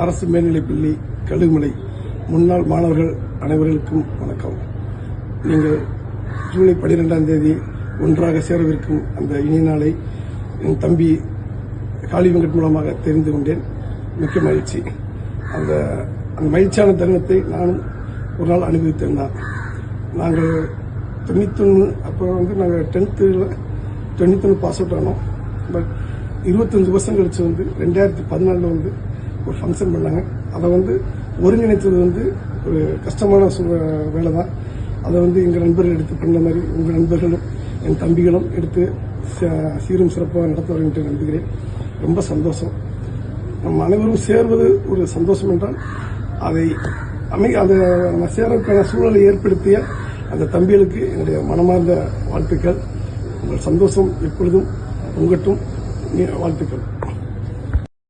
அரசு மேல்நிலைப்பள்ளி கழுகுமலை முன்னாள் மாணவர்கள் அனைவருக்கும் வணக்கம். நீங்கள் ஜூலை 12ஆம் தேதி ஒன்றாக சேரவிருக்கும் அந்த இனிய நாளை என் தம்பி காளி வெங்கட் மூலமாக தெரிந்து கொண்டேன். மிக்க மகிழ்ச்சி. அந்த மகிழ்ச்சியான தருணத்தை நானும் ஒரு நாள் அனுபவித்தேன். நாங்கள் 91 அப்புறம் நாங்கள் 10th 91 பாஸ் அவுட் ஆனோம். பட் 25 வருஷம் கழிச்சு 2014 ஒரு ஃபங்க்ஷன் பண்ணாங்க. அதை ஒருங்கிணைத்தது ஒரு கஷ்டமான வேலை தான். அதை எங்கள் நண்பர்கள் எடுத்து பண்ண மாதிரி உங்கள் நண்பர்களும் என் தம்பிகளும் எடுத்து சீரும் சிறப்பாக நடத்துவார்கள் என்று நம்புகிறேன். ரொம்ப சந்தோஷம். நம்ம அனைவரும் சேர்வது ஒரு சந்தோஷம் என்றால் அதை நம்ம சேரவுக்கான சூழலை ஏற்படுத்திய அந்த தம்பிகளுக்கு என்னுடைய மனமார்ந்த வாழ்த்துக்கள். உங்கள் சந்தோஷம் எப்பொழுதும் உங்கட்டும். வாழ்த்துக்கள்.